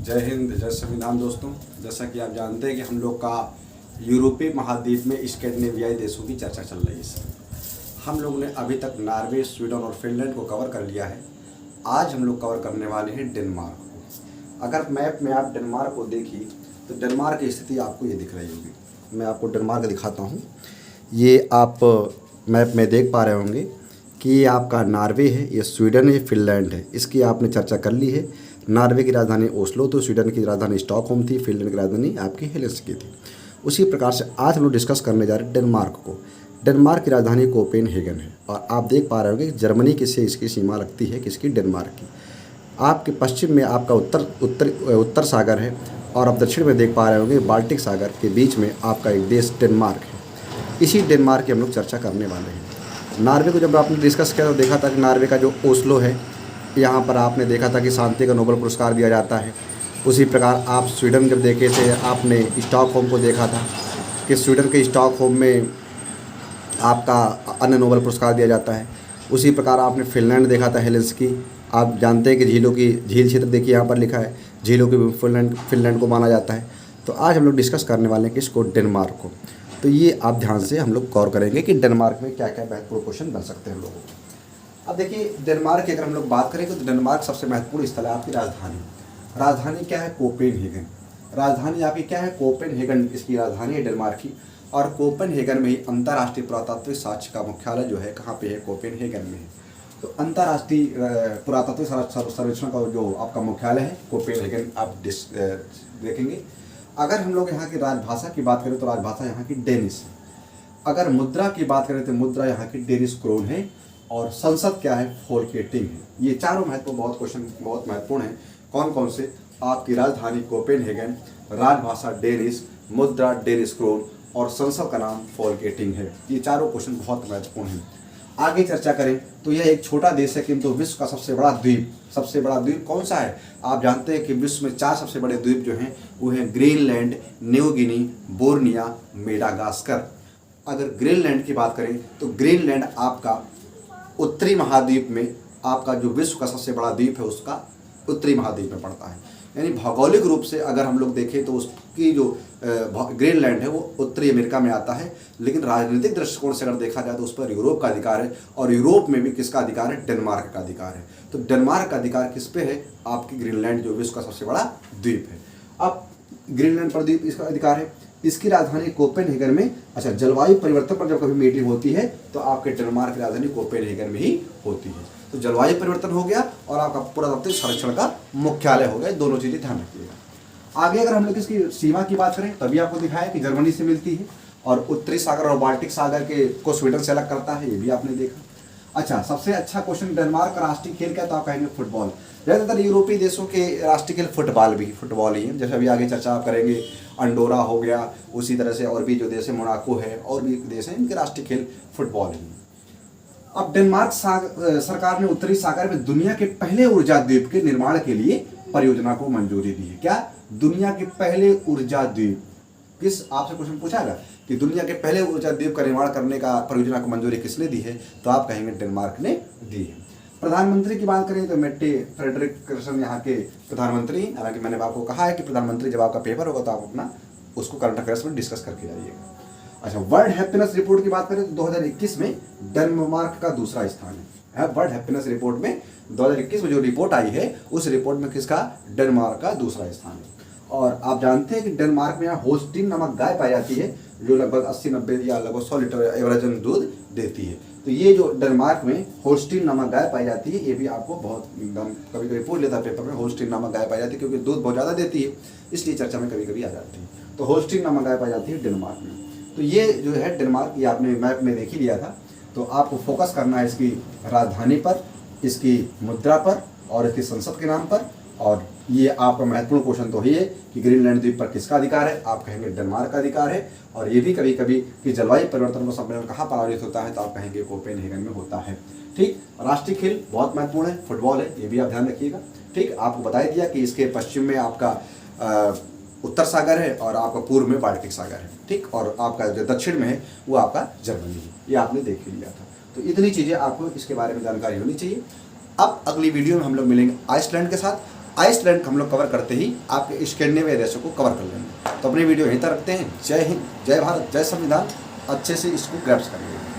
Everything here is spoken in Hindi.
जय हिंद, जय संविधान। दोस्तों, जैसा कि आप जानते हैं कि हम लोग का यूरोपीय महाद्वीप में स्कैंडिनेवियाई देशों की चर्चा चल रही है। हम लोग ने अभी तक नॉर्वे, स्वीडन और फिनलैंड को कवर कर लिया है। आज हम लोग कवर करने वाले हैं डेनमार्क को। अगर मैप में आप डेनमार्क को देखिए तो डेनमार्क की स्थिति आपको ये दिख रही होगी। मैं आपको डेनमार्क दिखाता हूँ। ये आप मैप में देख पा रहे होंगे कि ये आपका नॉर्वे है, ये स्वीडन है, फिनलैंड है। इसकी आपने चर्चा कर ली है। नॉर्वे की राजधानी ओस्लो, तो स्वीडन की राजधानी स्टॉकहोम थी, फिनलैंड की राजधानी आपकी हेलसिंकी थी। उसी प्रकार से आज हम लोग डिस्कस करने जा रहे हैं डेनमार्क को। डेनमार्क की राजधानी कोपेनहेगन है और आप देख पा रहे होंगे कि जर्मनी किससे इसकी सीमा लगती है, किसकी, डेनमार्क की। आपके पश्चिम में आपका उत्तर सागर है और आप दक्षिण में देख पा रहे होंगे बाल्टिक सागर के बीच में आपका एक देश डेनमार्क है। इसी डेनमार्क की हम लोग चर्चा करने वाले हैं। नॉर्वे को जब आपने डिस्कस किया तो देखा था कि नॉर्वे का जो ओस्लो है, यहाँ पर आपने देखा था कि शांति का नोबेल पुरस्कार दिया जाता है। उसी प्रकार आप स्वीडन जब देखे थे, आपने स्टॉकहोम को देखा था कि स्वीडन के स्टॉकहोम में आपका अन्य नोबेल पुरस्कार दिया जाता है। उसी प्रकार आपने फिनलैंड देखा था, हेलसिंकी। आप जानते हैं कि झील क्षेत्र देखिए यहाँ पर लिखा है, झीलों की फिनलैंड को माना जाता है। तो आज हम लोग डिस्कस करने वाले हैं किसको, डेनमार्क को। तो ये आप ध्यान से हम लोग गौर करेंगे कि डेनमार्क में क्या क्या महत्वपूर्ण क्वेश्चन बन सकते हैं हम लोगों को। अब देखिए, डेनमार्क की अगर हम लोग बात करेंगे तो डेनमार्क सबसे महत्वपूर्ण स्थल है आपकी राजधानी। राजधानी क्या है, कोपेनहेगन। राजधानी आपकी क्या है, कोपेनहेगन इसकी राजधानी है डेनमार्क की। और कोपेनहेगन में ही अंतर्राष्ट्रीय पुरातात्विक साक्ष्य का मुख्यालय जो है कहाँ पे है, कोपेनहेगन में है। तो अंतर्राष्ट्रीय पुरातात्विक सर्वेक्षण का जो आपका मुख्यालय है कोपेनहेगन आप देखेंगे। अगर हम लोग यहाँ की राजभाषा की बात करें तो राजभाषा यहाँ की डेनिश है। अगर मुद्रा की बात करें तो मुद्रा यहाँ की डेनिश क्रोन है। और संसद क्या है, फोल्केटिंग है। ये चारों क्वेश्चन बहुत महत्वपूर्ण है। कौन कौन से, आपकी राजधानी कोपेनहेगन, राजभाषा डेनिश, मुद्रा डेनिश क्रोन और संसद का नाम फोल्केटिंग है। ये चारों क्वेश्चन बहुत महत्वपूर्ण हैं। आगे चर्चा करें तो यह एक छोटा देश है किंतु विश्व का सबसे बड़ा द्वीप कौन सा है। आप जानते हैं कि विश्व में 4 सबसे बड़े द्वीप जो हैं वो हैं Greenland, New Guinea, Borneo, Madagascar. अगर ग्रीनलैंड की बात करें तो ग्रीनलैंड आपका उत्तरी महाद्वीप में, आपका जो विश्व का सबसे बड़ा द्वीप है उसका उत्तरी महाद्वीप में पड़ता है। यानी भौगोलिक रूप से अगर हम लोग देखें तो उसकी जो ग्रीनलैंड है वो उत्तरी अमेरिका में आता है। लेकिन राजनीतिक दृष्टिकोण से अगर देखा जाए तो उस पर यूरोप का अधिकार है। और यूरोप में भी किसका अधिकार है, डेनमार्क का अधिकार है। तो डेनमार्क का अधिकार किस पे है, आपकी ग्रीनलैंड जो विश्व का सबसे बड़ा द्वीप है। अब ग्रीनलैंड पर द्वीप इसका अधिकार है। इसकी राजधानी कोपेनहेगन में। अच्छा, जलवायु परिवर्तन पर जब कभी मीटिंग होती है तो आपके डेनमार्क की राजधानी कोपेनहेगन में ही होती है। तो जलवायु परिवर्तन हो गया और आपका पुरातात्विक संरक्षण का मुख्यालय हो गया। दोनों चीजें ध्यान रखिएगा। आगे अगर हम लोग इसकी सीमा की बात करें तभी आपको दिखाया कि जर्मनी से मिलती है और उत्तरी सागर और बाल्टिक सागर के को स्वीडन से अलग करता है, ये भी आपने देखा। अच्छा, सबसे अच्छा क्वेश्चन, डेनमार्क का राष्ट्रीय खेल क्या, तो आप कहेंगे फुटबॉल। ज़्यादातर यूरोपीय देशों के राष्ट्रीय खेल फुटबॉल ही है। जैसे अभी आगे चर्चा आप करेंगे, अंडोरा हो गया, उसी तरह से और भी जो देश है, मोनाको है, और भी देश हैं, इनके राष्ट्रीय खेल फुटबॉल ही है। अब डेनमार्क सरकार ने उत्तरी सागर में दुनिया के पहले ऊर्जा द्वीप के निर्माण के लिए परियोजना को मंजूरी दी है। क्या, दुनिया के पहले ऊर्जा द्वीप। किस, आपसे क्वेश्चन पूछा गया कि दुनिया के पहले ऊर्जा द्वीप का निर्माण करने का परियोजना को मंजूरी किसने दी है, तो आप कहेंगे डेनमार्क ने दी है। प्रधानमंत्री की बात करें तो मेट्टे फ्रेडरिकसन यहाँ के प्रधानमंत्री। हालांकि मैंने आपको कहा है कि प्रधानमंत्री जब आपका पेपर होगा तो आप अपना उसको करंट अफेयर्स में डिस्कस करके जाइएगा। अच्छा, वर्ल्ड हैप्पीनेस रिपोर्ट की बात करें तो 2021 में डेनमार्क का दूसरा स्थान है। वर्ल्ड हैप्पीनेस रिपोर्ट में 2021 में जो रिपोर्ट आई है उस रिपोर्ट में किसका, डेनमार्क का दूसरा स्थान है। और आप जानते हैं कि डेनमार्क में यहाँ होल्स्टीन नामक गाय पाई जाती है जो लगभग 80-90 या लगभग 100 लीटर एवरेजन दूध देती है। तो ये जो डेनमार्क में होल्स्टीन नामक गाय पाई जाती है, ये भी आपको बहुत एकदम कभी कभी पूछ लेता है पेपर में, होल्स्टीन नामक गाय पाई जाती है क्योंकि दूध बहुत ज़्यादा देती है, इसलिए चर्चा में कभी कभी आ जाती है। तो होल्स्टीन नामक गाय पाई जाती है डेनमार्क में। तो ये जो है डेनमार्क, ये आपने मैप में देख ही लिया था। तो आपको फोकस करना है इसकी राजधानी पर, इसकी मुद्रा पर और इसकी संसद के नाम पर। और ये आपका महत्वपूर्ण क्वेश्चन तो ही है कि ग्रीनलैंड द्वीप पर किसका अधिकार है, आप कहेंगे डेनमार्क का अधिकार है। और ये भी कभी कभी कि जलवायु परिवर्तन का सम्मेलन कहाँ पर आयोजित होता है, तो आप कहेंगे कोपेनहेगन में होता है। ठीक, राष्ट्रीय खेल बहुत महत्वपूर्ण है, फुटबॉल है, ये भी आप ध्यान रखिएगा। ठीक, आपको बता दिया कि इसके पश्चिम में आपका उत्तर सागर है और आपका पूर्व में बाल्टिक सागर है। ठीक, और आपका जो दक्षिण में है वो आपका जर्मनी है, ये आपने देख लिया था। तो इतनी चीज़ें आपको इसके बारे में जानकारी होनी चाहिए। अब अगली वीडियो में हम लोग मिलेंगे आइसलैंड के साथ। आइसलैंड को हम लोग कवर करते ही आपके स्कैंडिनेविया देशों को कवर कर लेंगे। तो अपनी वीडियो यहीं तक रखते हैं। जय हिंद, जय भारत, जय संविधान। अच्छे से इसको ग्रैप्स करिए।